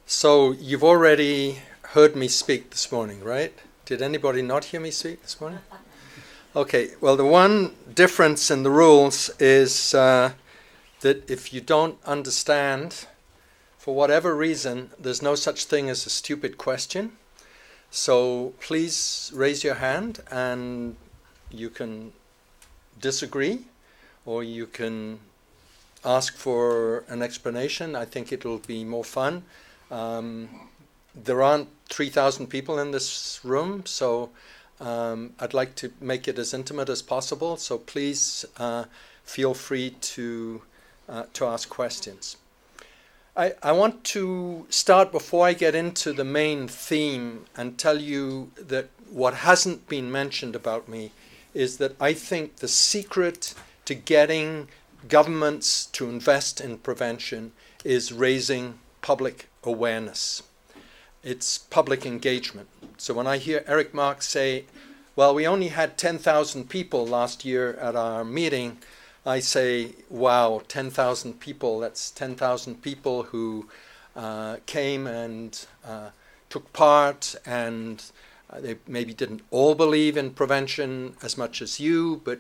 So you've already heard me speak this morning, right? Did anybody not hear me speak this morning? Okay, well, the one difference in the rules is that if you don't understand, for whatever reason, there's no such thing as a stupid question. So please raise your hand and you can disagree or you can ask for an explanation. I think it'll be more fun. There aren't 3,000 people in this room, so I'd like to make it as intimate as possible. So please feel free to ask questions. I want to start before I get into the main theme and tell you that what hasn't been mentioned about me is that I think the secret to getting governments to invest in prevention is raising public awareness. It's public engagement. So when I hear Eric Marks say, well, we only had 10,000 people last year at our meeting, I say, wow, 10,000 people, that's 10,000 people who came and took part, and they maybe didn't all believe in prevention as much as you, but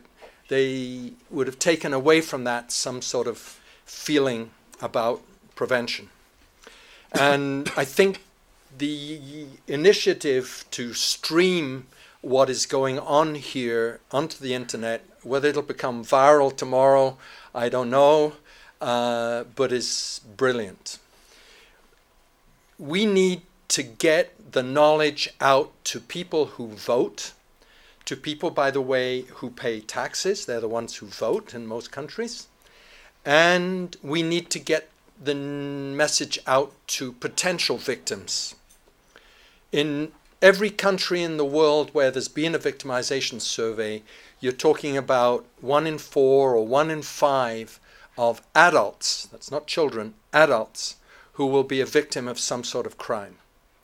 they would have taken away from that some sort of feeling about prevention. And I think the initiative to stream what is going on here onto the internet, whether it'll become viral tomorrow, I don't know, but is brilliant. We need to get the knowledge out to people who vote, to people, by the way, who pay taxes. They're the ones who vote in most countries. And we need to get the message out to potential victims. In every country in the world where there's been a victimization survey, you're talking about 1 in 4 or 1 in 5 of adults, that's not children, adults, who will be a victim of some sort of crime.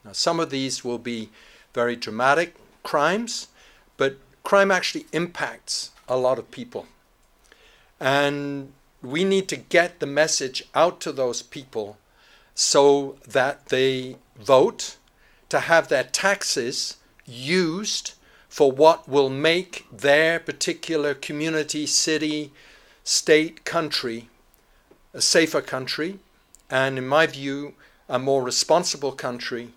Now, some of these will be very dramatic crimes, but crime actually impacts a lot of people. And we need to get the message out to those people so that they vote, to have their taxes used for what will make their particular community, city, state, country a safer country, and in my view, a more responsible country,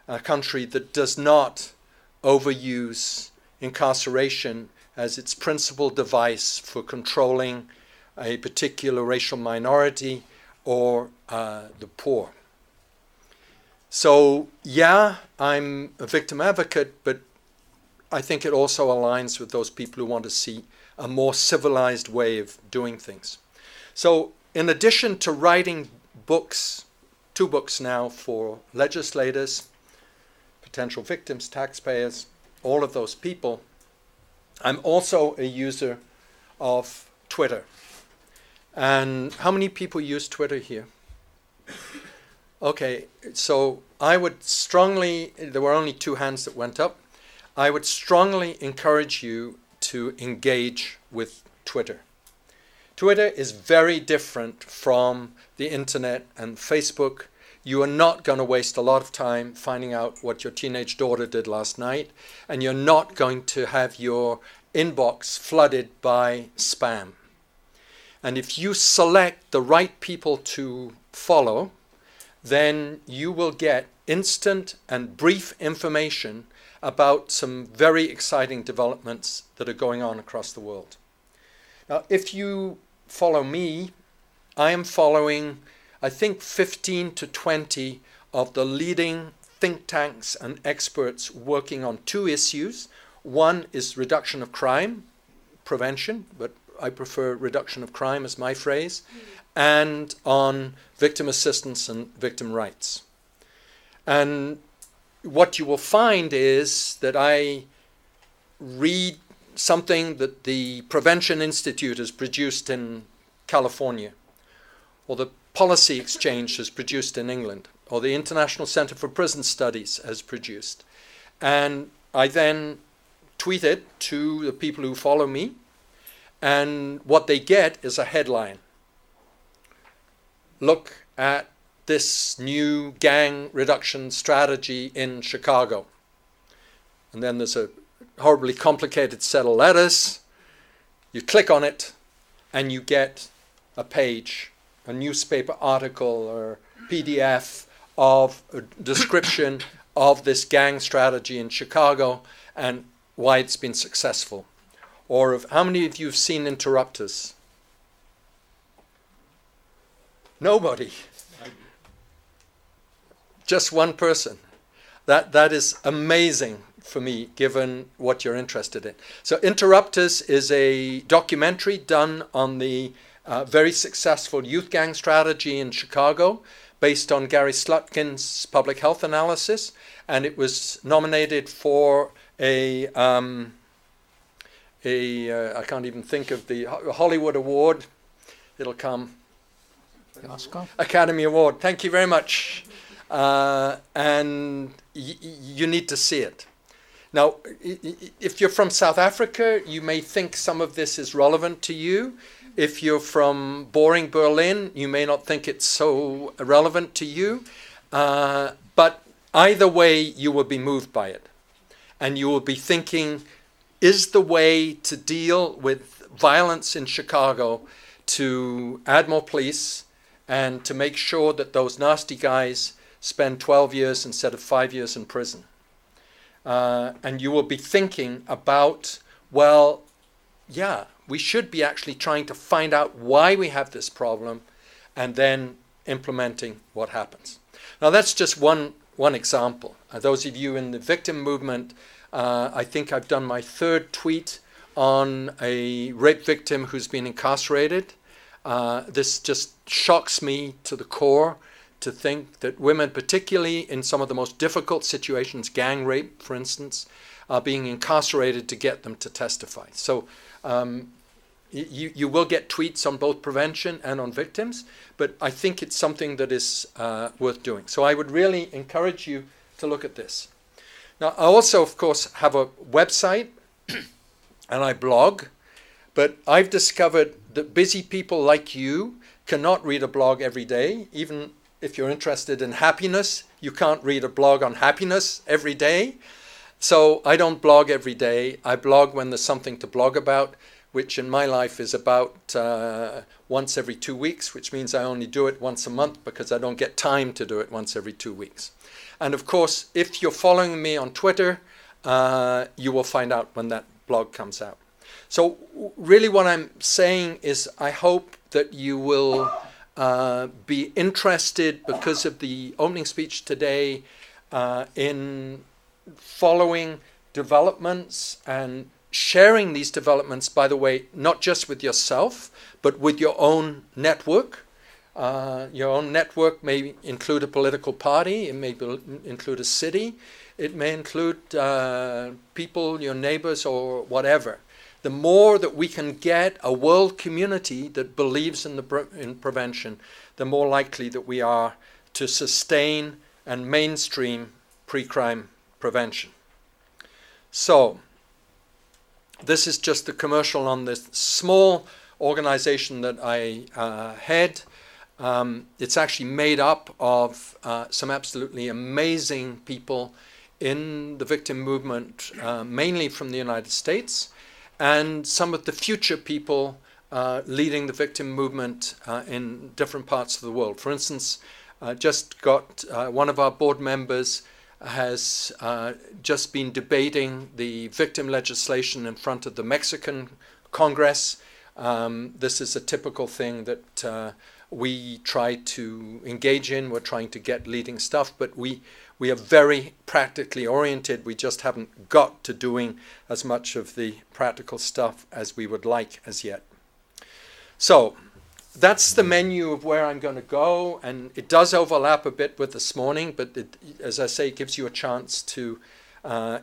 a country that does not overuse incarceration as its principal device for controlling a particular racial minority or the poor. So, yeah, I'm a victim advocate, but I think it also aligns with those people who want to see a more civilized way of doing things. So, in addition to writing books, 2 books now for legislators, potential victims, taxpayers, all of those people, I'm also a user of Twitter. And how many people use Twitter here? Okay, so I would strongly, there were only 2 hands that went up, I would strongly encourage you to engage with Twitter. Twitter is very different from the internet and Facebook. You are not going to waste a lot of time finding out what your teenage daughter did last night, and you're not going to have your inbox flooded by spam. And if you select the right people to follow, then you will get instant and brief information about some very exciting developments that are going on across the world. Now, if you follow me, I am following, I think, 15 to 20 of the leading think tanks and experts working on 2 issues. One is reduction of crime, prevention, but I prefer reduction of crime as my phrase, and on victim assistance and victim rights. And what you will find is that I read something that the Prevention Institute has produced in California, or the Policy Exchange has produced in England, or the International Center for Prison Studies has produced. And I then tweet it to the people who follow me, and what they get is a headline. Look at this new gang reduction strategy in Chicago. And then there's a horribly complicated set of letters. You click on it and you get a page, a newspaper article or PDF of a description of this gang strategy in Chicago and why it's been successful. Or how many of you have seen Interrupters? Nobody. Just one person. That is amazing for me, given what you're interested in. So Interrupters is a documentary done on the very successful youth gang strategy in Chicago, based on Gary Slutkin's public health analysis, and it was nominated for I can't even think of the Hollywood Award. It'll come. Oscar? Academy Award. Thank you very much. And you need to see it. Now, if you're from South Africa, you may think some of this is relevant to you. If you're from boring Berlin, you may not think it's so relevant to you. But either way, you will be moved by it. And you will be thinking, is the way to deal with violence in Chicago to add more police and to make sure that those nasty guys spend 12 years instead of 5 years in prison? And you will be thinking about, well, yeah, we should be actually trying to find out why we have this problem and then implementing what happens. Now, that's just one example. Those of you in the victim movement, I think I've done my third tweet on a rape victim who's been incarcerated. This just shocks me to the core to think that women, particularly in some of the most difficult situations, gang rape, for instance, are being incarcerated to get them to testify. So you will get tweets on both prevention and on victims, but I think it's something that is worth doing. So I would really encourage you to look at this. Now, I also, of course, have a website and I blog, but I've discovered that busy people like you cannot read a blog every day. Even if you're interested in happiness, you can't read a blog on happiness every day. So I don't blog every day. I blog when there's something to blog about, which in my life is about once every 2 weeks, which means I only do it once a month because I don't get time to do it once every 2 weeks. And of course, if you're following me on Twitter, you will find out when that blog comes out. So really what I'm saying is I hope that you will be interested, because of the opening speech today, in following developments and sharing these developments, by the way, not just with yourself, but with your own network. Your own network may include a political party, it may include a city, it may include people, your neighbors, or whatever. The more that we can get a world community that believes in prevention, the more likely that we are to sustain and mainstream pre-crime prevention. So, this is just the commercial on this small organization that I head. It's actually made up of some absolutely amazing people in the victim movement, mainly from the United States, and some of the future people leading the victim movement in different parts of the world. For instance, just got one of our board members has just been debating the victim legislation in front of the Mexican Congress. This is a typical thing that we try to engage in. We're trying to get leading stuff, but we are very practically oriented. We just haven't got to doing as much of the practical stuff as we would like as yet. So that's the menu of where I'm going to go, and it does overlap a bit with this morning, but it, as I say, it gives you a chance to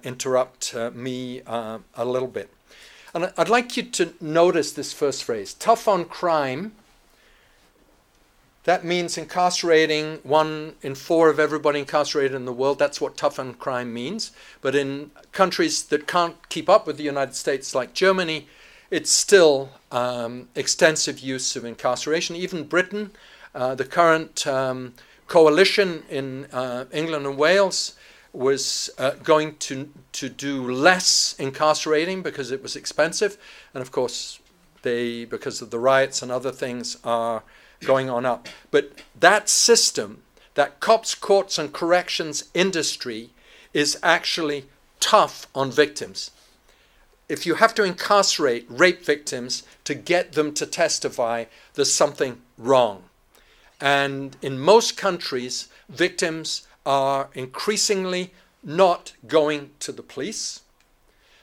interrupt me a little bit. And I'd like you to notice this first phrase, tough on crime. That means incarcerating 1 in 4 of everybody incarcerated in the world. That's what tough on crime means. But in countries that can't keep up with the United States, like Germany, it's still extensive use of incarceration. Even Britain, the current coalition in England and Wales was going to do less incarcerating because it was expensive. And of course, they, because of the riots and other things, are going on up. But that system, that cops, courts, and corrections industry is actually tough on victims. If you have to incarcerate rape victims to get them to testify, there's something wrong. And in most countries, victims are increasingly not going to the police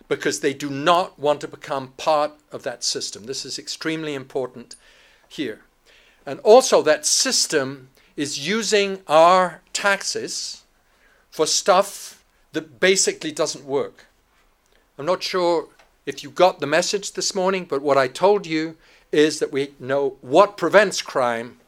because they do not want to become part of that system. This is extremely important here. And also that system is using our taxes for stuff that basically doesn't work. I'm not sure if you got the message this morning, but what I told you is that we know what prevents crime.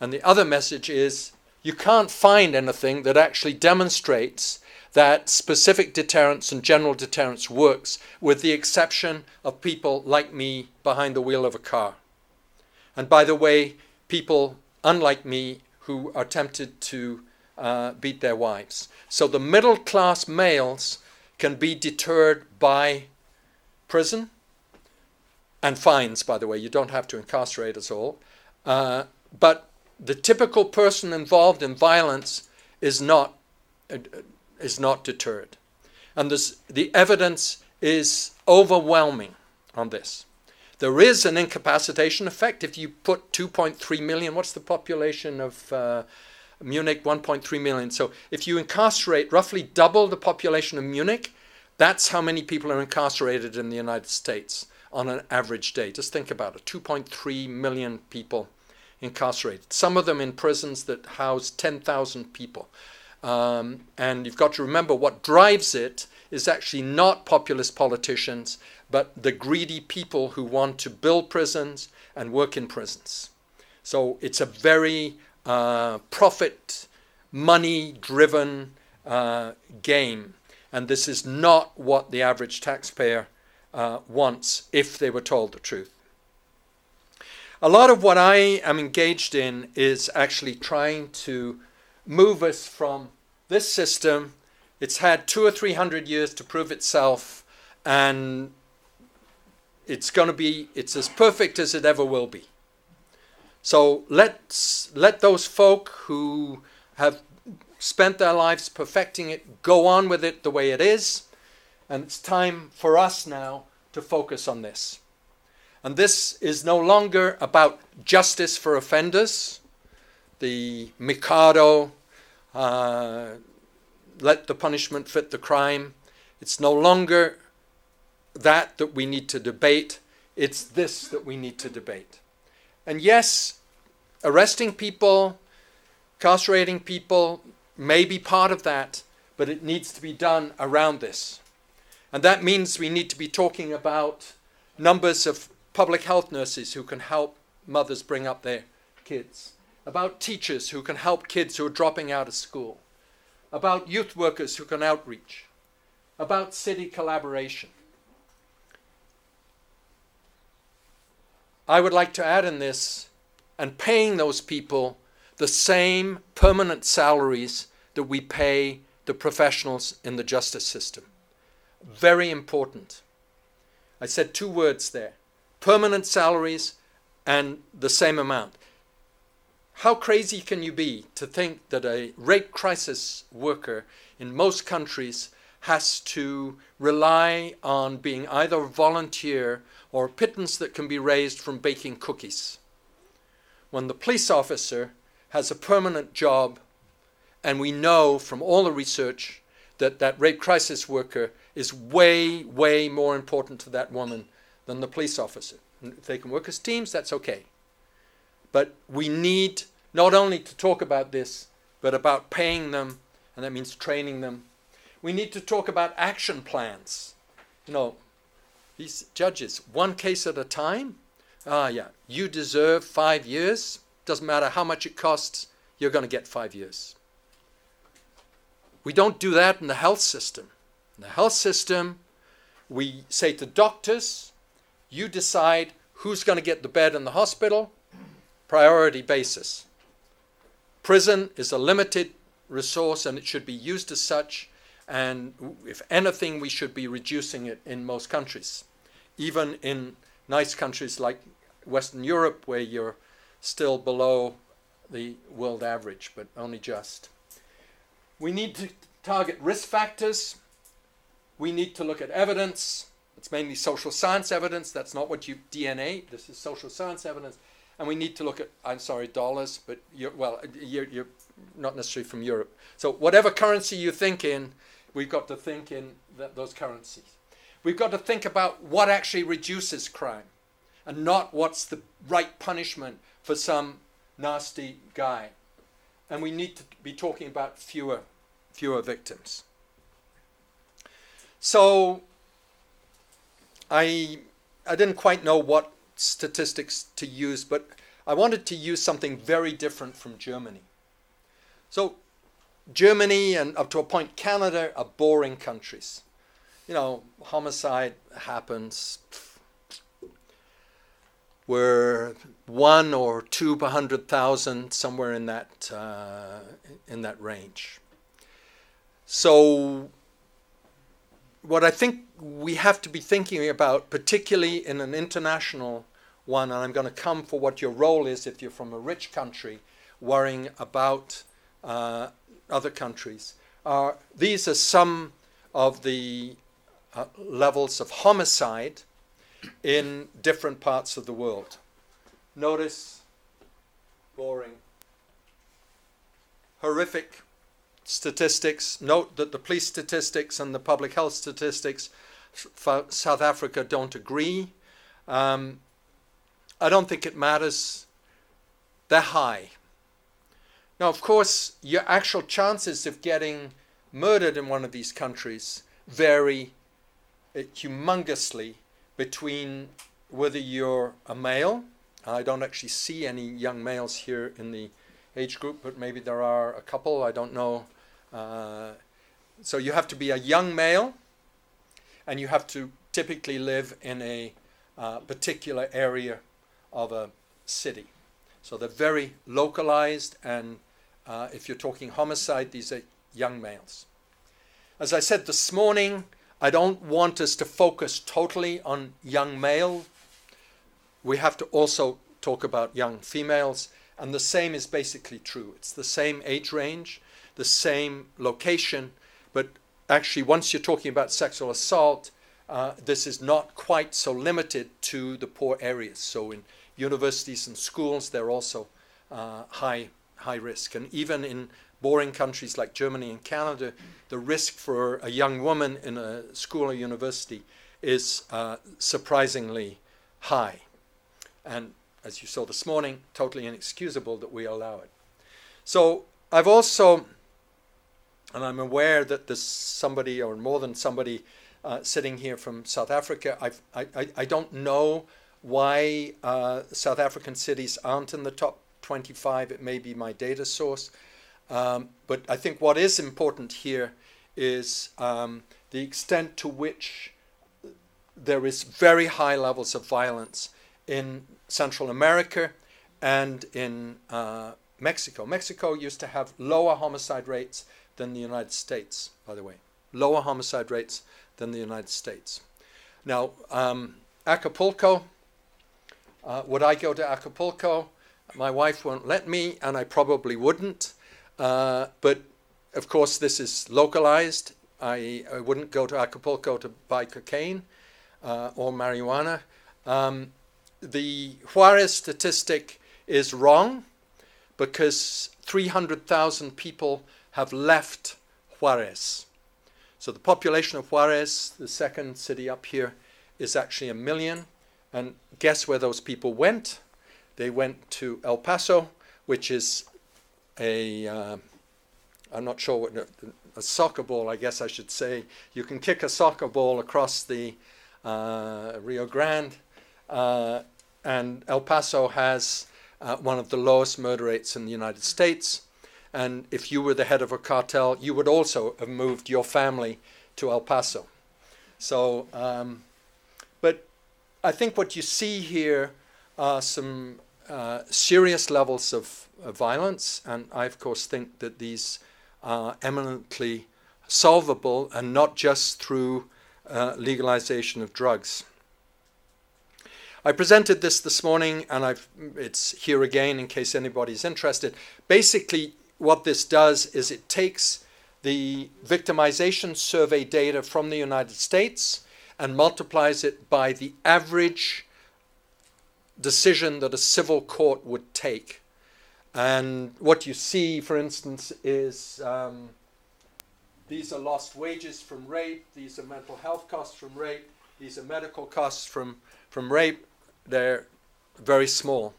And the other message is you can't find anything that actually demonstrates that specific deterrence and general deterrence works, with the exception of people like me behind the wheel of a car. And by the way, people unlike me who are tempted to beat their wives. So the middle class males can be deterred by prison and fines, by the way. You don't have to incarcerate us all. But the typical person involved in violence is not deterred. And the evidence is overwhelming on this. There is an incapacitation effect. If you put 2.3 million, what's the population of Munich? 1.3 million. So if you incarcerate roughly double the population of Munich, that's how many people are incarcerated in the United States on an average day. Just think about it, 2.3 million people incarcerated. Some of them in prisons that house 10,000 people. And you've got to remember what drives it is actually not populist politicians, but the greedy people who want to build prisons and work in prisons. So it's a very profit, money-driven game. And this is not what the average taxpayer wants if they were told the truth. A lot of what I am engaged in is actually trying to move us from this system. It's had 200 or 300 years to prove itself, and it's as perfect as it ever will be. So let those folk who have spent their lives perfecting it go on with it the way it is, and it's time for us now to focus on this. And this is no longer about justice for offenders, the Mikado, let the punishment fit the crime. It's no longer that we need to debate. It's this that we need to debate. And yes, arresting people, incarcerating people may be part of that, but it needs to be done around this. And that means we need to be talking about numbers of public health nurses who can help mothers bring up their kids, about teachers who can help kids who are dropping out of school, about youth workers who can outreach, about city collaboration. I would like to add in this, and paying those people the same permanent salaries that we pay the professionals in the justice system. Very important. I said two words there. Permanent salaries and the same amount. How crazy can you be to think that a rape crisis worker in most countries has to rely on being either a volunteer or a pittance that can be raised from baking cookies, when the police officer has a permanent job, and we know from all the research that that rape crisis worker is way, way more important to that woman than the police officer. And if they can work as teams, that's okay. But we need not only to talk about this, but about paying them, and that means training them. We need to talk about action plans. You know, these judges, one case at a time. You deserve 5 years. Doesn't matter how much it costs, you're going to get 5 years. We don't do that in the health system. In the health system, we say to doctors, you decide who's going to get the bed in the hospital, priority basis. Prison is a limited resource and it should be used as such. And if anything, we should be reducing it in most countries. Even in nice countries like Western Europe, where you're still below the world average, but only just. We need to target risk factors. We need to look at evidence. It's mainly social science evidence. That's not what DNA. This is social science evidence. And we need to look at, I'm sorry, dollars, but you're not necessarily from Europe. So whatever currency you think in, we've got to think in those currencies. We've got to think about what actually reduces crime and not what's the right punishment for some nasty guy. And we need to be talking about fewer victims. So I didn't quite know what statistics to use, but I wanted to use something very different from Germany. So Germany and up to a point Canada are boring countries. You know, homicide happens. We're 1 or 2 per 100,000, somewhere in that range. So what I think we have to be thinking about, particularly in an international one, and I'm going to come for what your role is if you're from a rich country, worrying about other countries, these are some of the levels of homicide in different parts of the world. Notice, boring, horrific statistics. Note that the police statistics and the public health statistics for South Africa don't agree. I don't think it matters. They're high. Now, of course, your actual chances of getting murdered in one of these countries vary humongously between whether you're a male. I don't actually see any young males here in the age group, but maybe there are a couple, I don't know. So you have to be a young male, and you have to typically live in a particular area of a city. So they're very localized, and if you're talking homicide, these are young males. As I said this morning, I don't want us to focus totally on young male. We have to also talk about young females, and the same is basically true. It's the same age range, the same location, but actually once you're talking about sexual assault, this is not quite so limited to the poor areas. So in universities and schools, they're also high risk. And even in boring countries like Germany and Canada, the risk for a young woman in a school or university is surprisingly high. And as you saw this morning, totally inexcusable that we allow it. So I've also, and I'm aware that there's somebody or more than somebody sitting here from South Africa. I don't know why South African cities aren't in the top 25. It may be my data source. But I think what is important here is the extent to which there is very high levels of violence in Central America and in Mexico. Mexico used to have lower homicide rates than the United States, by the way. Lower homicide rates than the United States. Now, Acapulco, would I go to Acapulco? My wife won't let me, and I probably wouldn't. But, of course, this is localized. I wouldn't go to Acapulco to buy cocaine or marijuana. The Juarez statistic is wrong because 300,000 people have left Juarez. So the population of Juarez, the second city up here, is actually 1 million. And guess where those people went? They went to El Paso, which is I'm not sure what, a soccer ball, I guess I should say. You can kick a soccer ball across the Rio Grande. And El Paso has one of the lowest murder rates in the United States. And if you were the head of a cartel, you would also have moved your family to El Paso. So, but I think what you see here are some serious levels of violence, and I, of course, think that these are eminently solvable, and not just through legalization of drugs. I presented this morning, and it's here again in case anybody's interested. Basically, what this does is it takes the victimization survey data from the United States and multiplies it by the average decision that a civil court would take. And what you see, for instance, is these are lost wages from rape, these are mental health costs from rape, these are medical costs from rape. They're very small.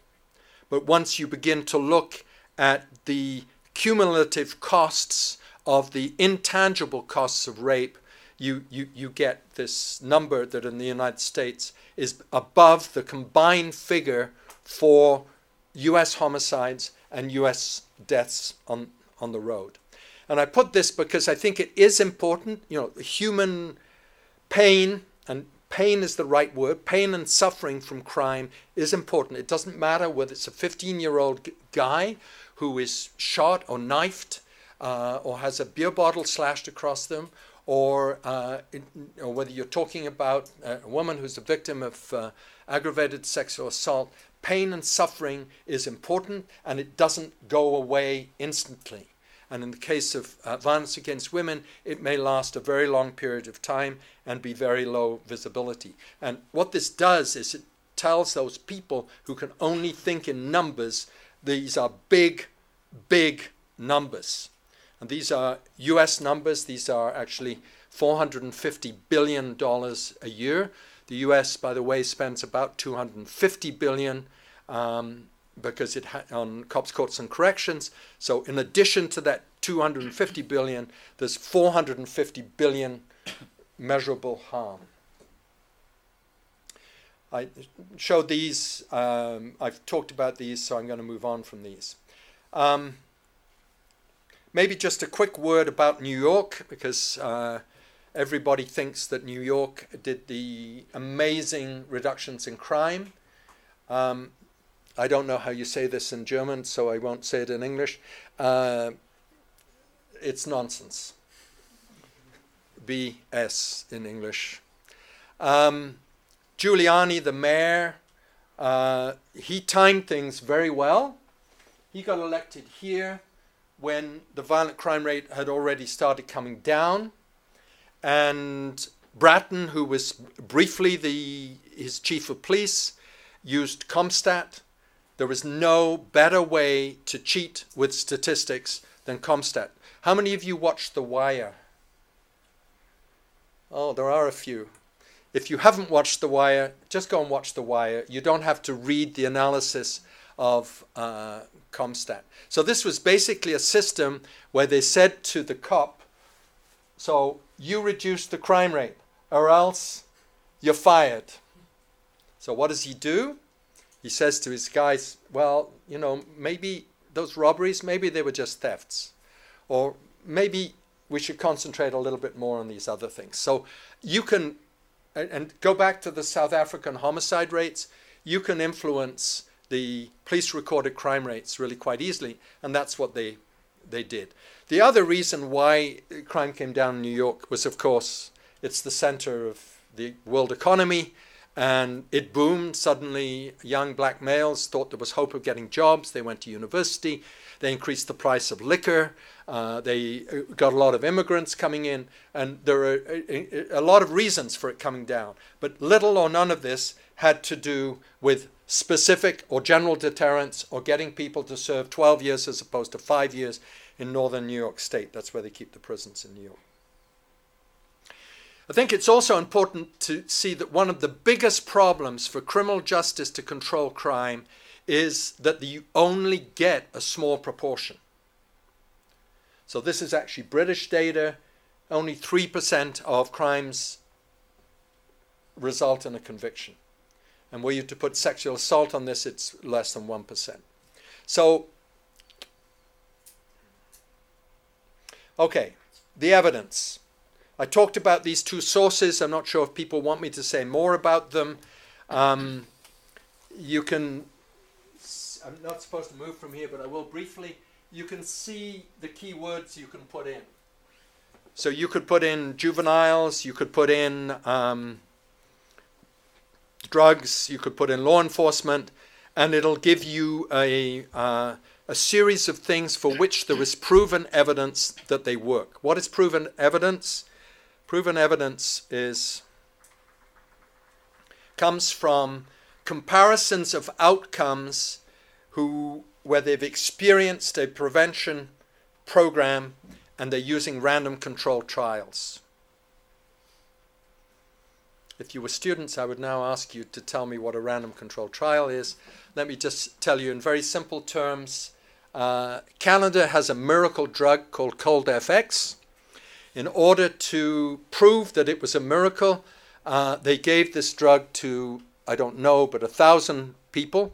But once you begin to look at the cumulative costs of the intangible costs of rape, you get this number that in the United States is above the combined figure for U.S. homicides and U.S. deaths on the road. And I put this because I think it is important. Human pain, and pain is the right word, pain and suffering from crime is important. It doesn't matter whether it's a 15-year-old guy who is shot or knifed or has a beer bottle slashed across them, or whether you're talking about a woman who's a victim of aggravated sexual assault. Pain and suffering is important, and it doesn't go away instantly. And in the case of violence against women, it may last a very long period of time and be very low visibility. And what this does is it tells those people who can only think in numbers, these are big, big numbers. And these are US numbers. These are actually $450 billion a year. The US, by the way, spends about $250 billion because on cops, courts, and corrections. So in addition to that $250 billion, there's $450 billion measurable harm. I showed these. I've talked about these, so I'm going to move on from these. Maybe just a quick word about New York, because everybody thinks that New York did the amazing reductions in crime. I don't know how you say this in German, so I won't say it in English. It's nonsense. BS in English. Giuliani, the mayor, he timed things very well. He got elected here when the violent crime rate had already started coming down. And Bratton, who was briefly his chief of police, used CompStat. There was no better way to cheat with statistics than CompStat. How many of you watched The Wire? Oh, there are a few. If you haven't watched The Wire, just go and watch The Wire. You don't have to read the analysis of CompStat. So this was basically a system where they said to the cop, so you reduce the crime rate or else you're fired. So what does he do? He says to his guys, well, maybe those robberies, maybe they were just thefts. Or maybe we should concentrate a little bit more on these other things. So you can, and go back to the South African homicide rates, you can influence the police recorded crime rates really quite easily, and that's what they did. The other reason why crime came down in New York was, of course, it's the center of the world economy, and it boomed. Suddenly, young black males thought there was hope of getting jobs. They went to university. They increased the price of liquor. They got a lot of immigrants coming in, and there are a lot of reasons for it coming down. But little or none of this had to do with specific or general deterrence or getting people to serve 12 years as opposed to 5 years in northern New York State. That's where they keep the prisons in New York. I think it's also important to see that one of the biggest problems for criminal justice to control crime is that you only get a small proportion. So this is actually British data. Only 3% of crimes result in a conviction. And were you to put sexual assault on this, it's less than 1%. So, okay, the evidence. I talked about these two sources. I'm not sure if people want me to say more about them. You can I'm not supposed to move from here, but I will briefly. You can see the key words you can put in. So you could put in juveniles, you could put in drugs, you could put in law enforcement, and it'll give you a series of things for which there is proven evidence that they work. What is proven evidence? Proven evidence comes from comparisons of outcomes where they've experienced a prevention program and they're using random controlled trials. If you were students, I would now ask you to tell me what a random controlled trial is. Let me just tell you in very simple terms. Canada has a miracle drug called ColdFX. In order to prove that it was a miracle, they gave this drug to, I don't know, but 1,000 people.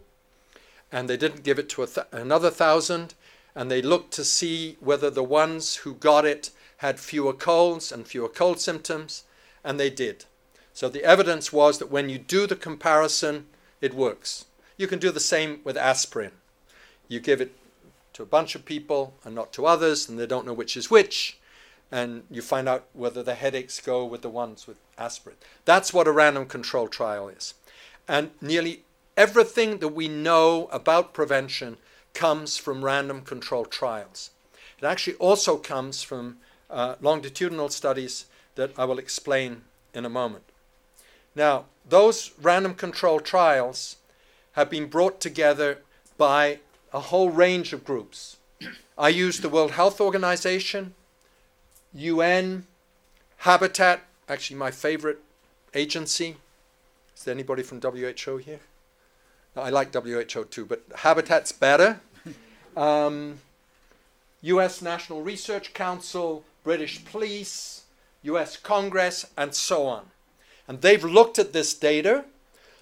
And they didn't give it to another 1,000. And they looked to see whether the ones who got it had fewer colds and fewer cold symptoms. And they did. So the evidence was that when you do the comparison, it works. You can do the same with aspirin. You give it to a bunch of people and not to others, and they don't know which is which. And you find out whether the headaches go with the ones with aspirin. That's what a random controlled trial is. And nearly everything that we know about prevention comes from random controlled trials. It actually also comes from longitudinal studies that I will explain in a moment. Now, those random controlled trials have been brought together by a whole range of groups. I use the World Health Organization, UN, Habitat, actually my favorite agency. Is there anybody from WHO here? No, I like WHO too, but Habitat's better. US National Research Council, British Police, US Congress, and so on. And they've looked at this data.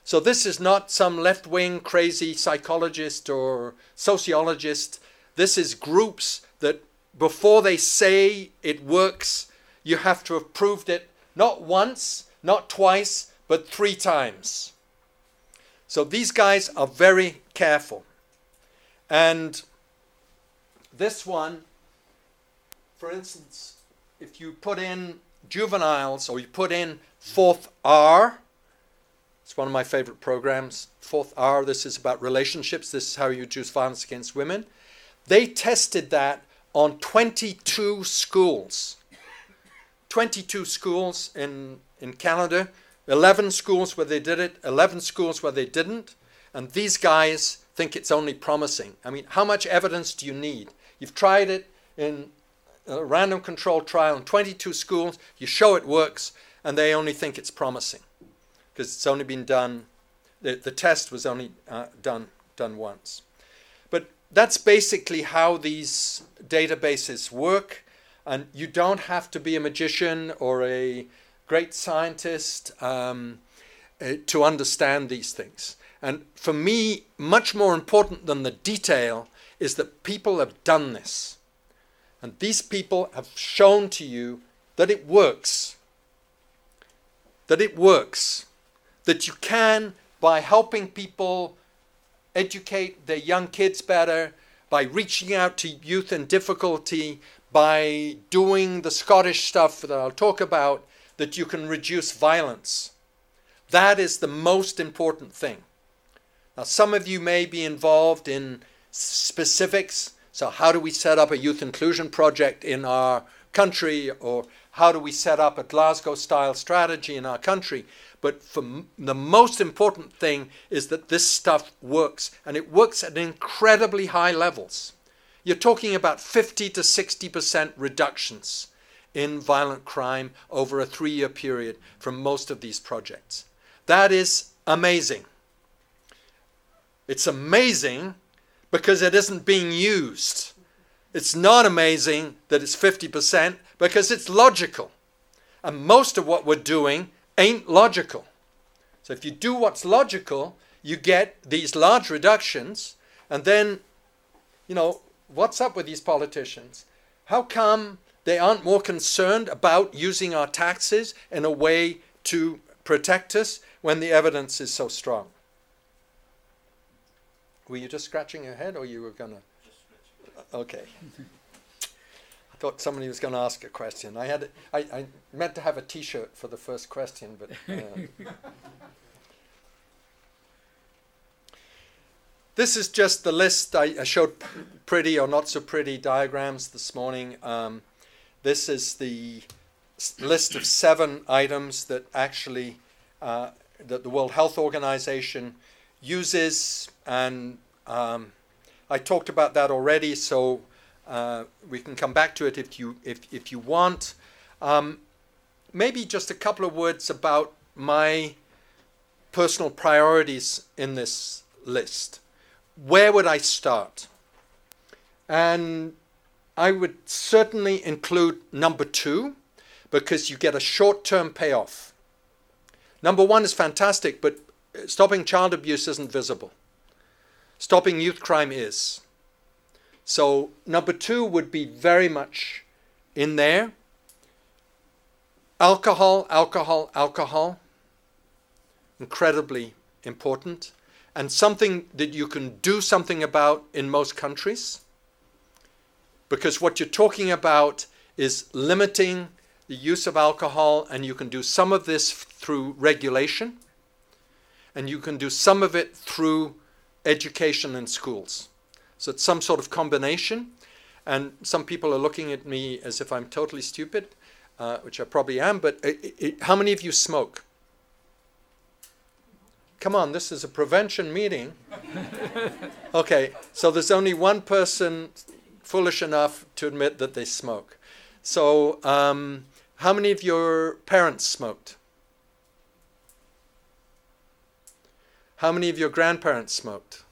So this is not some left-wing crazy psychologist or sociologist. This is groups that before they say it works, you have to have proved it not once, not twice, but 3 times. So these guys are very careful. And this one, for instance, if you put in juveniles or you put in 4th R, it's one of my favorite programs, 4th R, this is about relationships, this is how you reduce violence against women. They tested that on 22 schools. 22 schools in Canada, 11 schools where they did it, 11 schools where they didn't, and these guys think it's only promising. I mean, how much evidence do you need? You've tried it in a random controlled trial in 22 schools, you show it works, and they only think it's promising because it's only been done, the test was only done once. But that's basically how these databases work, and you don't have to be a magician or a great scientist to understand these things. And for me, much more important than the detail is that people have done this. And these people have shown to you that it works. That it works. That you can, by helping people educate their young kids better, by reaching out to youth in difficulty, by doing the Scottish stuff that I'll talk about, that you can reduce violence. That is the most important thing. Now, some of you may be involved in specifics. So how do we set up a youth inclusion project in our country, or how do we set up a Glasgow-style strategy in our country? But the most important thing is that this stuff works, and it works at incredibly high levels. You're talking about 50 to 60% reductions in violent crime over a 3-year period from most of these projects. That is amazing. It's amazing because it isn't being used. It's not amazing that it's 50% because it's logical. And most of what we're doing ain't logical. So if you do what's logical, you get these large reductions, and then, what's up with these politicians? How come they aren't more concerned about using our taxes in a way to protect us when the evidence is so strong? Were you just scratching your head, or you were going to? Okay. I thought somebody was going to ask a question. I meant to have a T-shirt for the first question, but. This is just the list. I showed pretty or not so pretty diagrams this morning. This is the list of 7 items that actually that the World Health Organization uses, and I talked about that already, so we can come back to it if you want. Maybe just a couple of words about my personal priorities in this list. Where would I start? And I would certainly include number 2, because you get a short-term payoff. Number 1 is fantastic, but stopping child abuse isn't visible. Stopping youth crime is. So number 2 would be very much in there. Alcohol, alcohol, alcohol. Incredibly important. And something that you can do something about in most countries. Because what you're talking about is limiting the use of alcohol, and you can do some of this through regulation, and you can do some of it through education in schools. So it's some sort of combination, and some people are looking at me as if I'm totally stupid, which I probably am, but how many of you smoke? Come on, this is a prevention meeting. Okay, so there's only one person foolish enough to admit that they smoke. So how many of your parents smoked? How many of your grandparents smoked?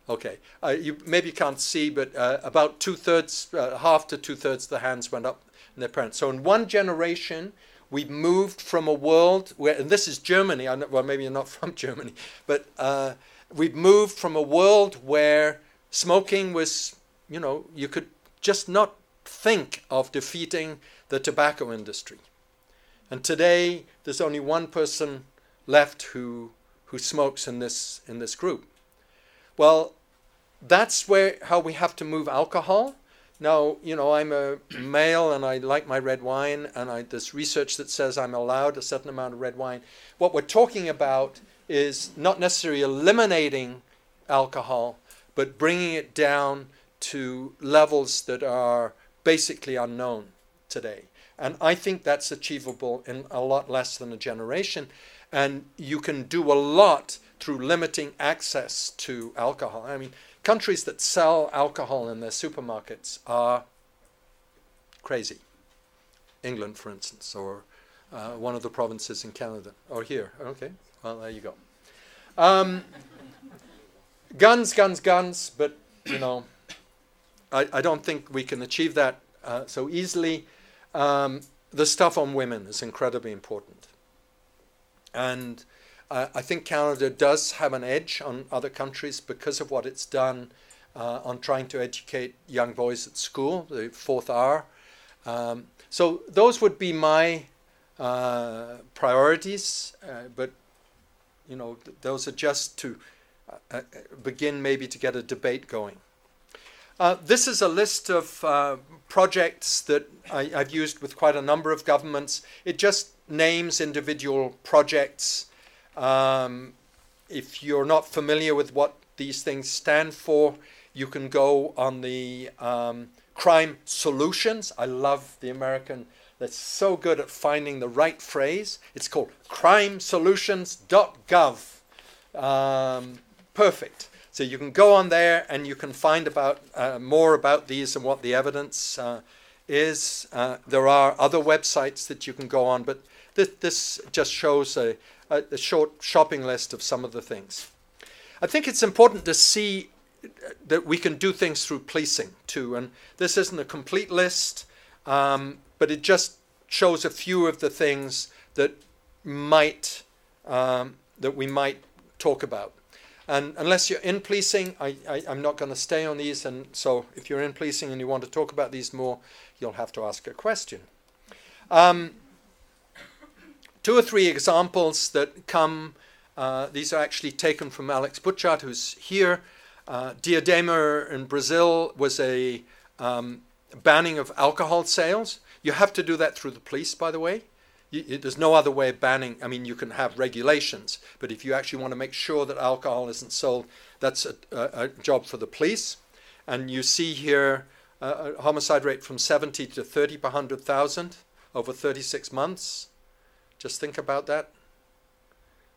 Okay, you maybe can't see, but about 2/3, half to 2/3 of the hands went up in their parents. So in one generation, we've moved from a world where, and this is Germany, well, maybe you're not from Germany, but we've moved from a world where smoking was, you could just not think of defeating the tobacco industry. And today, there's only one person left who smokes in this group. Well, that's how we have to move alcohol. Now, I'm a male and I like my red wine, and there's research that says I'm allowed a certain amount of red wine. What we're talking about is not necessarily eliminating alcohol, but bringing it down to levels that are basically unknown today. And I think that's achievable in a lot less than a generation. And you can do a lot through limiting access to alcohol. I mean, countries that sell alcohol in their supermarkets are crazy. England, for instance, or one of the provinces in Canada, or here. Okay, well, there you go. Guns, but, I don't think we can achieve that so easily. The stuff on women is incredibly important. And I think Canada does have an edge on other countries because of what it's done on trying to educate young boys at school, the 4th hour. So those would be my priorities, but those are just to begin maybe to get a debate going. This is a list of projects that I've used with quite a number of governments. It just names individual projects. If you're not familiar with what these things stand for, you can go on the crime solutions. I love the American that's so good at finding the right phrase. It's called crimesolutions.gov. Perfect. So you can go on there and you can find more about these and what the evidence is. There are other websites that you can go on, but this just shows a short shopping list of some of the things. I think it's important to see that we can do things through policing too. And this isn't a complete list, but it just shows a few of the things that we might talk about. And unless you're in policing, I'm not going to stay on these. And so if you're in policing and you want to talk about these more, you'll have to ask a question. 2 or 3 examples that come These are actually taken from Alex Butchart, who's here. Diadema in Brazil was a banning of alcohol sales. You have to do that through the police, by the way. There's no other way of banning. I mean, you can have regulations, but if you actually want to make sure that alcohol isn't sold, that's a job for the police. And you see here a homicide rate from 70 to 30 per 100,000 over 36 months. Just think about that.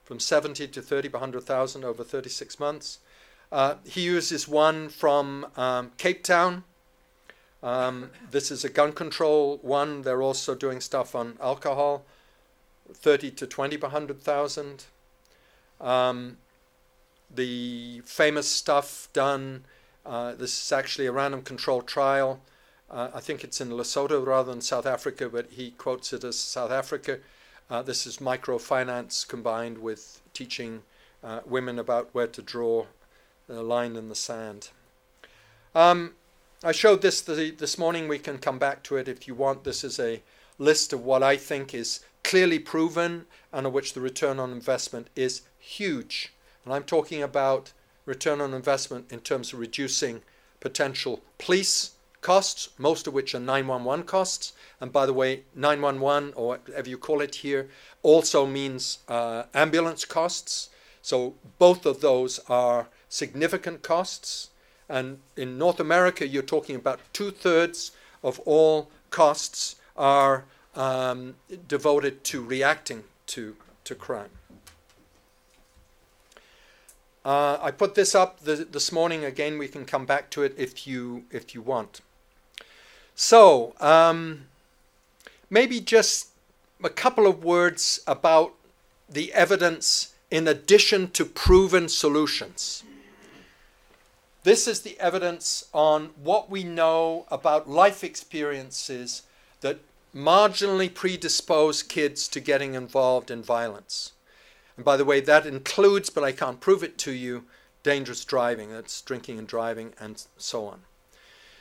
From 70 to 30 per 100,000 over 36 months. He uses one from Cape Town. This is a gun control one. They're also doing stuff on alcohol, 30 to 20 per 100,000. The famous stuff done, this is actually a random control trial. I think it's in Lesotho rather than South Africa, but he quotes it as South Africa. This is microfinance combined with teaching women about where to draw the line in the sand. I showed this this morning. We can come back to it if you want. This is a list of what I think is clearly proven and of which the return on investment is huge. And I'm talking about return on investment in terms of reducing potential police costs, most of which are 911 costs. And by the way, 911, or whatever you call it here, also means ambulance costs. So both of those are significant costs. And in North America, you're talking about 2/3 of all costs are devoted to reacting to crime. I put this up this morning. Again, we can come back to it if you want. So maybe just a couple of words about the evidence in addition to proven solutions. This is the evidence on what we know about life experiences that marginally predispose kids to getting involved in violence. And by the way, that includes, but I can't prove it to you, dangerous driving. That's drinking and driving and so on.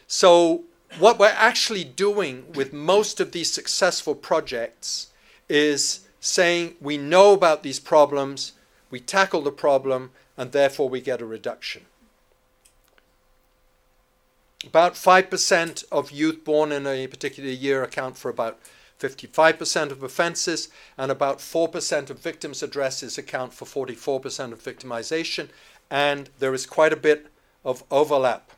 So what we're actually doing with most of these successful projects is saying we know about these problems, we tackle the problem, and therefore we get a reduction. About 5% of youth born in a particular year account for about 55% of offenses, and about 4% of victims' addresses account for 44% of victimization, and there is quite a bit of overlap.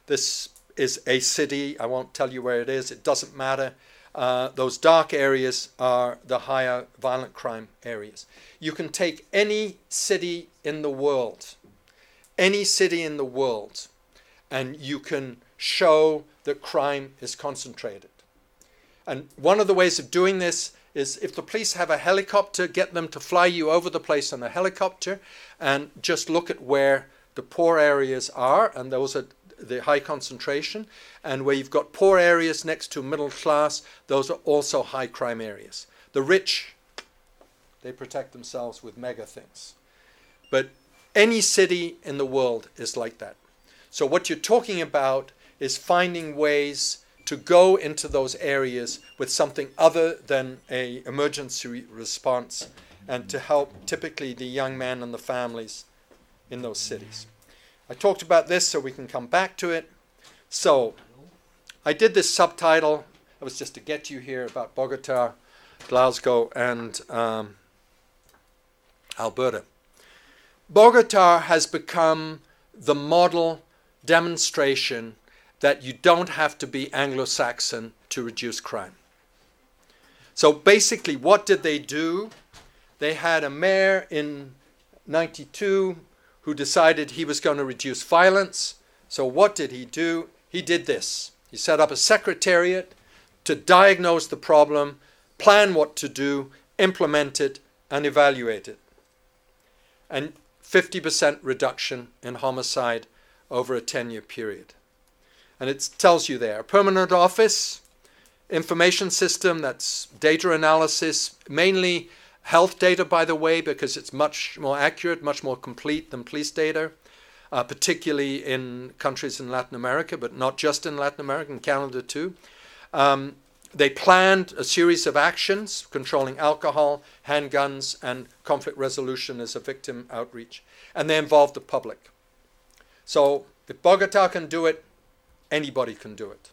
This is a city. I won't tell you where it is. It doesn't matter. Those dark areas are the higher violent crime areas. You can take any city in the world, and you can show that crime is concentrated. And one of the ways of doing this is if the police have a helicopter, get them to fly you over the place on a helicopter and just look at where the poor areas are, and those are the high concentration, and where you've got poor areas next to middle class, those are also high crime areas. The rich, they protect themselves with mega things. But any city in the world is like that. So what you're talking about is finding ways to go into those areas with something other than an emergency response and to help typically the young men and the families in those cities. I talked about this so we can come back to it. So I did this subtitle. It was just to get you here about Bogota, Glasgow, and Alberta. Bogota has become the model demonstration that you don't have to be Anglo-Saxon to reduce crime. So basically, what did they do? They had a mayor in 92 who decided he was going to reduce violence. So what did he do? He did this. He set up a secretariat to diagnose the problem, plan what to do, implement it, and evaluate it. And 50% reduction in homicide over a 10-year period. And it tells you there, permanent office, information system, that's data analysis, mainly health data, by the way, because it's much more accurate, much more complete than police data, particularly in countries in Latin America, but not just in Latin America, in Canada too. they planned a series of actions controlling alcohol, handguns, and conflict resolution as a victim outreach. And they involved the public. So if Bogota can do it, anybody can do it.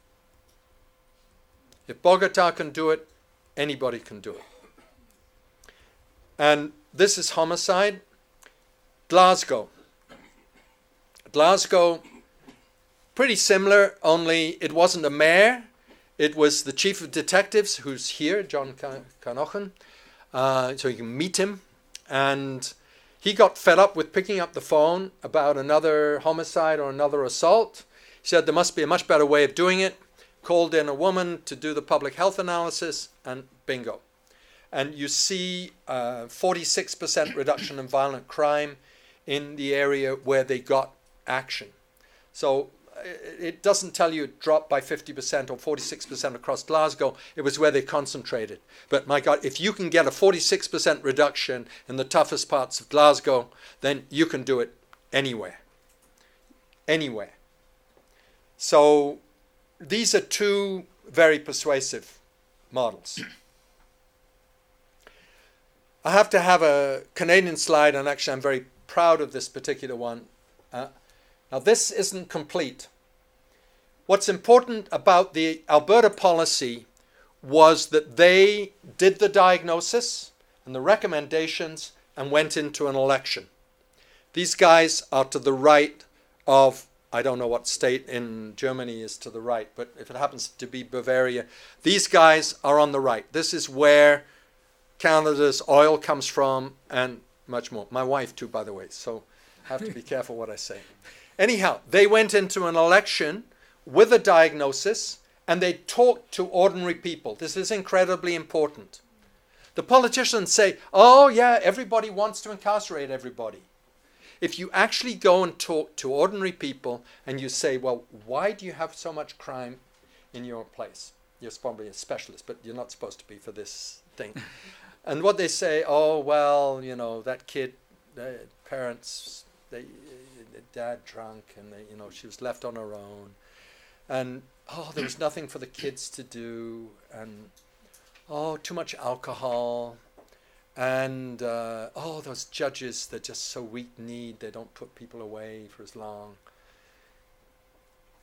If Bogota can do it, anybody can do it. And this is homicide. Glasgow. Glasgow, pretty similar, only it wasn't a mayor. It was the chief of detectives, who's here, John Canochen. So you can meet him. And he got fed up with picking up the phone about another homicide or another assault. He said there must be a much better way of doing it. Called in a woman to do the public health analysis, and bingo. And you see 46% reduction in violent crime in the area where they got action. So it doesn't tell you it dropped by 50% or 46% across Glasgow. It was where they concentrated. But my God, if you can get a 46% reduction in the toughest parts of Glasgow, then you can do it anywhere. Anywhere. So these are two very persuasive models. I have to have a Canadian slide, and actually I'm very proud of this particular one. Now this isn't complete. What's important about the Alberta policy was that they did the diagnosis and the recommendations and went into an election. These guys are to the right of, I don't know what state in Germany is to the right, but if it happens to be Bavaria, these guys are on the right. This is where Canada's oil comes from and much more. My wife too, by the way, so I have to be careful what I say. Anyhow, they went into an election with a diagnosis and they talked to ordinary people. This is incredibly important. The politicians say, oh yeah, everybody wants to incarcerate everybody. If you actually go and talk to ordinary people and you say, well, why do you have so much crime in your place? You're probably a specialist, but you're not supposed to be for this thing. And what they say, oh, well, you know, that kid, the parents, the dad drunk and, she was left on her own. And, oh, there was nothing for the kids to do. And, oh, too much alcohol. And, those judges, they're just so weak-kneed, they don't put people away for as long.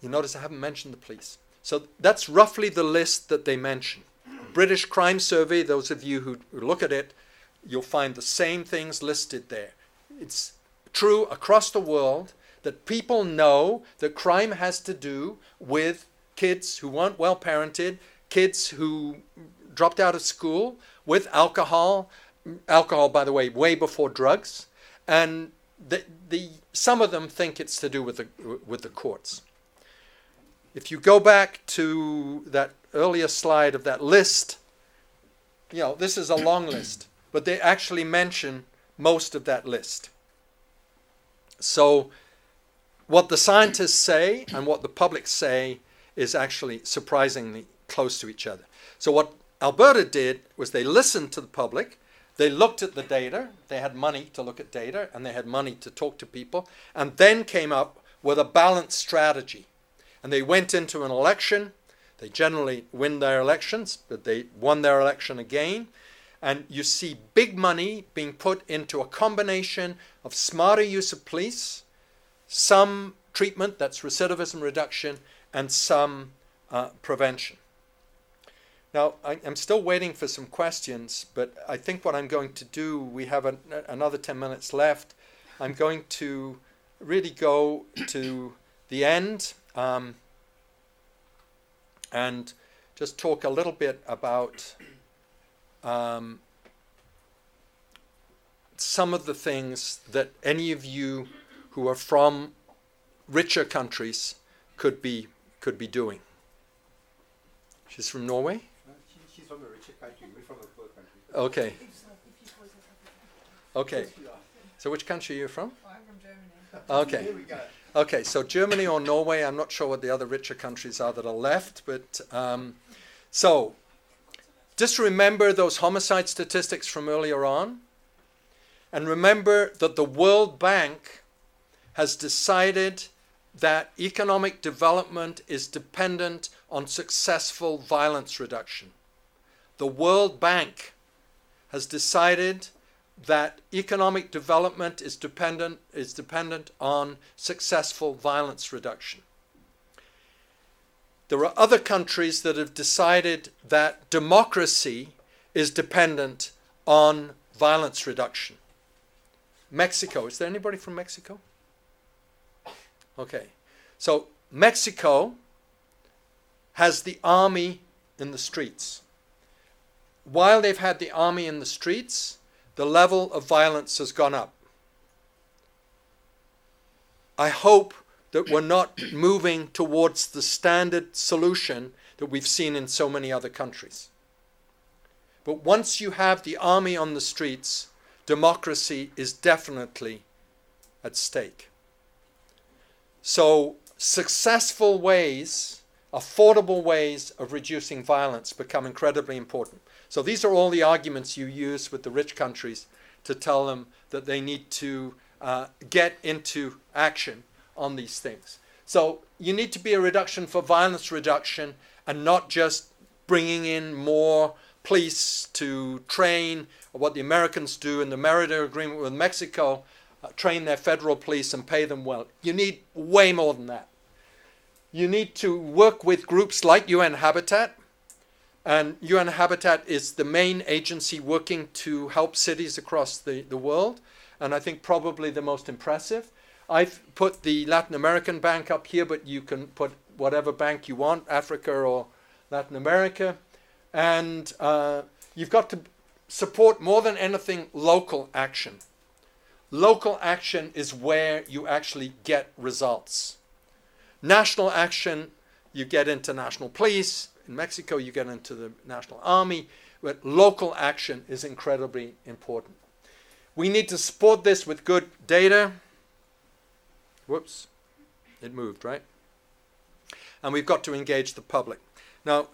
You notice I haven't mentioned the police. So that's roughly the list that they mention. British Crime Survey, those of you who look at it, you'll find the same things listed there. It's true across the world that people know that crime has to do with kids who weren't well parented, kids who dropped out of school, with alcohol, by the way, way before drugs, and some of them think it's to do with the courts. If you go back to that earlier slide of that list, this is a long list, but they actually mention most of that list. So what the scientists say and what the public say is actually surprisingly close to each other. So what Alberta did was they listened to the public, they looked at the data, they had money to look at data, and they had money to talk to people, and then came up with a balanced strategy. And they went into an election. They generally win their elections, but they won their election again. And you see big money being put into a combination of smarter use of police, some treatment, that's recidivism reduction, and some prevention. Now, I'm still waiting for some questions, but I think what I'm going to do, we have another 10 minutes left. I'm going to really go to the end and just talk a little bit about some of the things that any of you who are from richer countries could be doing. She's from Norway? She's from a richer country. We're from a poor country. Okay. Okay. So which country are you from? Oh, I'm from Germany. Okay. Here we go. Okay, so Germany or Norway, I'm not sure what the other richer countries are that are left, but so just remember those homicide statistics from earlier on, and remember that the World Bank has decided that economic development is dependent on successful violence reduction. The World Bank has decided that economic development is dependent on successful violence reduction. There are other countries that have decided that democracy is dependent on violence reduction. Mexico, is there anybody from Mexico? Okay, so Mexico has the army in the streets. While they've had the army in the streets, the level of violence has gone up. I hope that we're not moving towards the standard solution that we've seen in so many other countries. But once you have the army on the streets, democracy is definitely at stake. So successful ways, affordable ways of reducing violence become incredibly important. So these are all the arguments you use with the rich countries to tell them that they need to get into action on these things. So you need to be a reduction for violence reduction and not just bringing in more police to train, or what the Americans do in the Merida Agreement with Mexico, train their federal police and pay them well. You need way more than that. You need to work with groups like UN Habitat. And UN Habitat is the main agency working to help cities across the world. And I think probably the most impressive. I've put the Latin American Bank up here, but you can put whatever bank you want, Africa or Latin America. And you've got to support more than anything local action. Local action is where you actually get results. National action, you get into national police. In Mexico, you get into the national army. But local action is incredibly important. We need to support this with good data. Whoops, it moved, right? And we've got to engage the public. Now,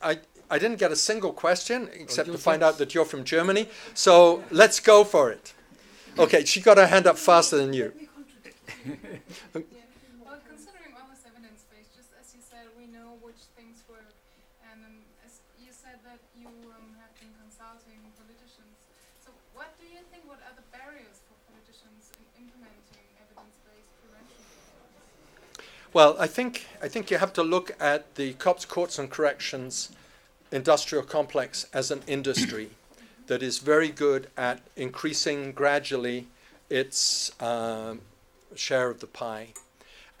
I didn't get a single question except to find out that you're from Germany. So let's go for it. Okay, she got her hand up faster than you. Well, considering all this evidence base, just as you said, we know which things work. And as you said that you have been consulting politicians. So what do you think, what are the barriers for politicians in implementing evidence-based prevention? Well, I think you have to look at the cops, courts and corrections industrial complex as an industry that is very good at increasing gradually its share of the pie,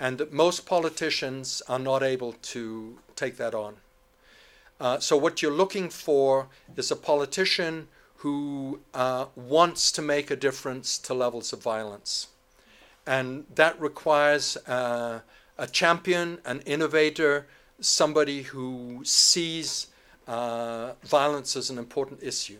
and that most politicians are not able to take that on. So what you're looking for is a politician who wants to make a difference to levels of violence. And that requires a champion, an innovator, somebody who sees violence as an important issue.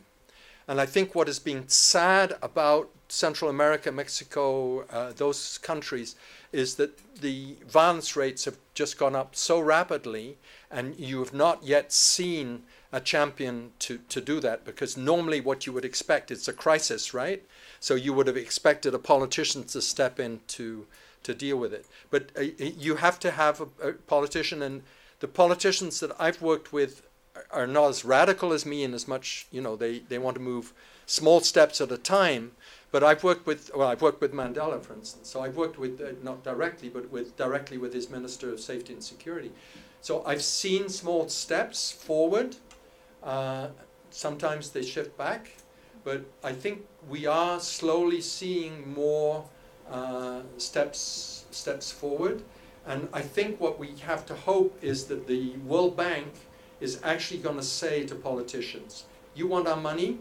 And I think what has been sad about Central America, Mexico, those countries, is that the violence rates have just gone up so rapidly, and you have not yet seen a champion to do that, because normally what you would expect, it's a crisis, right? So you would have expected a politician to step in to deal with it. But you have to have a politician, and the politicians that I've worked with are not as radical as me in as much, they want to move small steps at a time. But I've worked with Mandela, for instance. So I've worked with, not directly, but directly with his Minister of Safety and Security. So I've seen small steps forward. Sometimes they shift back. But I think we are slowly seeing more steps forward. And I think what we have to hope is that the World Bank is actually going to say to politicians, you want our money?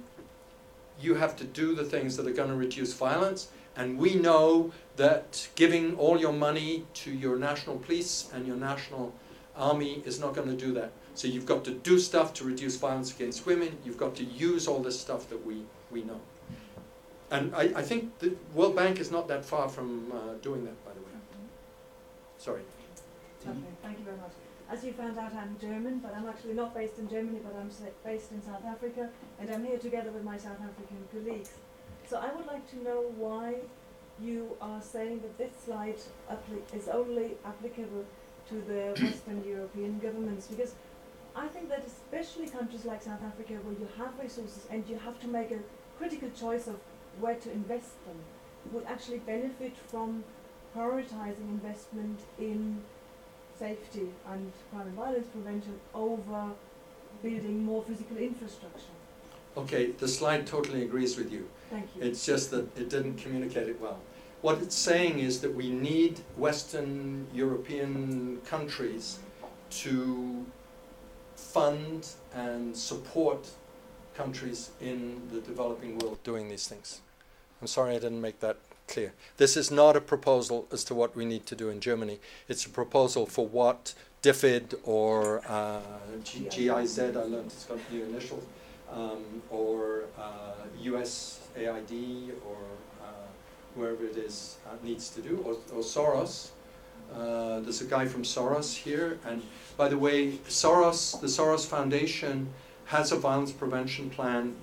You have to do the things that are going to reduce violence. And we know that giving all your money to your national police and your national army is not going to do that. So you've got to do stuff to reduce violence against women. You've got to use all this stuff that we know. And I think the World Bank is not that far from doing that, by the way. Sorry. Okay, thank you very much. As you found out, I'm German, but I'm actually not based in Germany, but I'm based in South Africa, and I'm here together with my South African colleagues. So I would like to know why you are saying that this slide is only applicable to the Western European governments, because I think that especially countries like South Africa, where you have resources and you have to make a critical choice of where to invest them, would actually benefit from prioritizing investment in safety and crime and violence prevention over building more physical infrastructure. Okay, the slide totally agrees with you. Thank you. It's just that it didn't communicate it well. What it's saying is that we need Western European countries to fund and support countries in the developing world doing these things. I'm sorry I didn't make that clear. This is not a proposal as to what we need to do in Germany. It's a proposal for what DFID or GIZ, I learned it's got new initials, or USAID or wherever it is needs to do, or Soros. There's a guy from Soros here, and by the way, the Soros Foundation has a violence prevention plan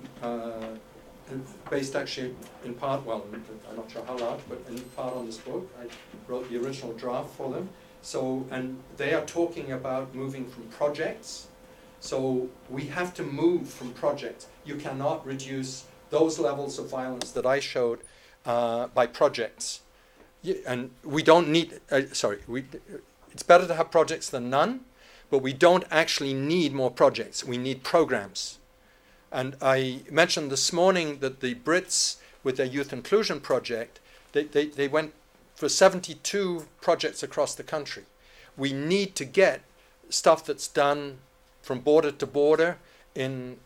based actually in part, well, I'm not sure how large, but in part on this book. I wrote the original draft for them. So, and they are talking about moving from projects. So we have to move from projects. You cannot reduce those levels of violence that I showed by projects. And we don't need, it's better to have projects than none, but we don't actually need more projects. We need programs. And I mentioned this morning that the Brits, with their youth inclusion project, they went for 72 projects across the country. We need to get stuff that's done from border to border in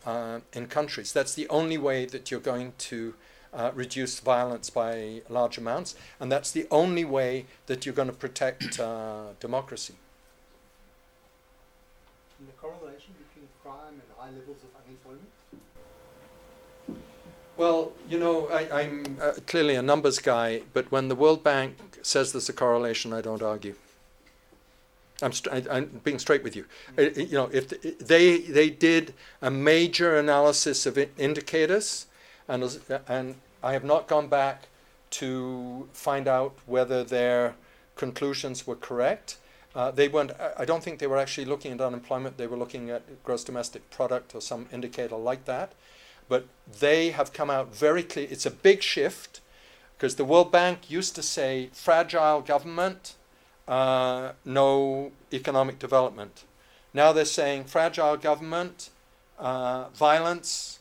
countries. That's the only way that you're going to reduce violence by large amounts, and that's the only way that you're going to protect democracy. And the correlation between crime and high levels of unemployment? Well, you know, I'm clearly a numbers guy, but when the World Bank says there's a correlation, I don't argue. I'm being straight with you. You know, if they did a major analysis of indicators, and I have not gone back to find out whether their conclusions were correct. They weren't. I don't think they were actually looking at unemployment. They were looking at gross domestic product or some indicator like that. But they have come out very clear. It's a big shift, because the World Bank used to say fragile government, no economic development. Now they're saying fragile government, violence,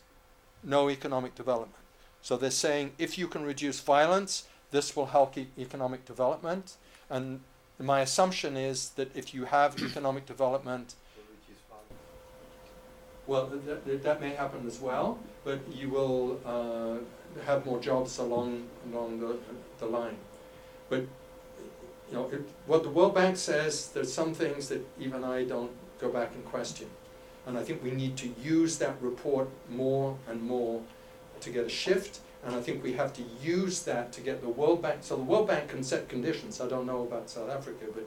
no economic development. So they're saying if you can reduce violence, this will help economic development. And my assumption is that if you have economic development, well, that may happen as well, but you will have more jobs along the line. But you know, what the World Bank says, there's some things that even I don't go back and question. And I think we need to use that report more and more to get a shift. And I think we have to use that to get the World Bank. So the World Bank can set conditions. I don't know about South Africa, but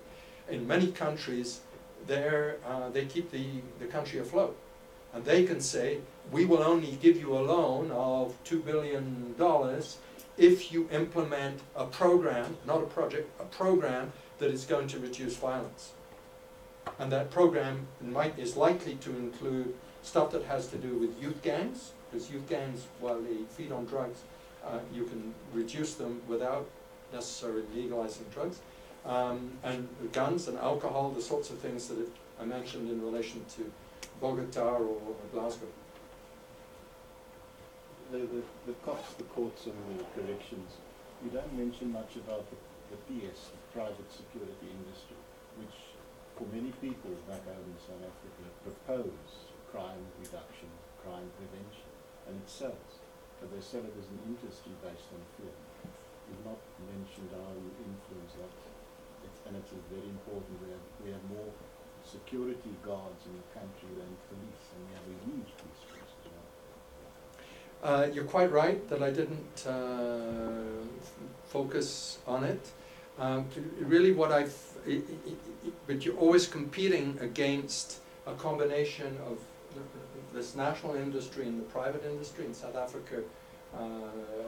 in many countries, they keep the country afloat. And they can say, we will only give you a loan of $2 billion if you implement a program, not a project, a program that is going to reduce violence. And that program is likely to include stuff that has to do with youth gangs, because youth gangs, while they feed on drugs, you can reduce them without necessarily legalizing drugs. And guns and alcohol, the sorts of things that I mentioned in relation to Bogota or Glasgow. The cops, the courts and the corrections, you don't mention much about the PS, the private security industry, which for many people back home in South Africa propose crime reduction, crime prevention, and it sells. But they sell it as an industry based on fear. You've not mentioned how you influence that. And it's very important. We have more security guards in the country than police, and we have a huge police force as well. You're quite right that I didn't focus on it. Really but you're always competing against a combination of this national industry and the private industry. In South Africa,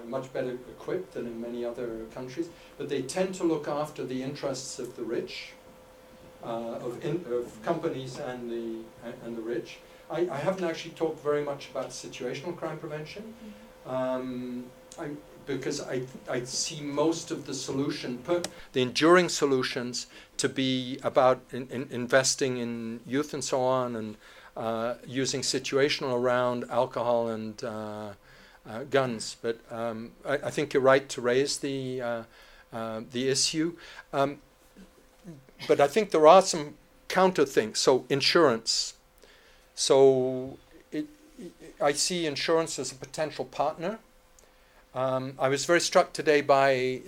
much better equipped than in many other countries, but they tend to look after the interests of the rich. of companies and the rich. I haven't actually talked very much about situational crime prevention, because I see most of the solution, the enduring solutions, to be about investing in youth and so on, and using situational around alcohol and guns. But I think you're right to raise the issue. But I think there are some counter things. So insurance. So I see insurance as a potential partner. I was very struck today by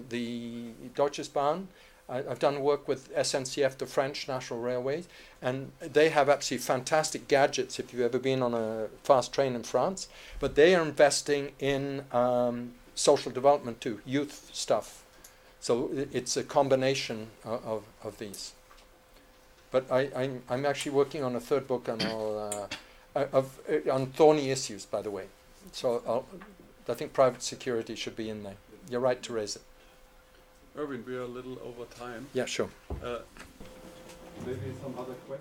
the Deutsches Bahn. I've done work with SNCF, the French National Railways, and they have absolutely fantastic gadgets if you've ever been on a fast train in France. But they are investing in social development too, youth stuff. So it's a combination of these. But I'm actually working on a third book on on thorny issues, by the way. So I think private security should be in there. You're right to raise it. Erwin, we are a little over time. Yeah, sure. Maybe some other questions.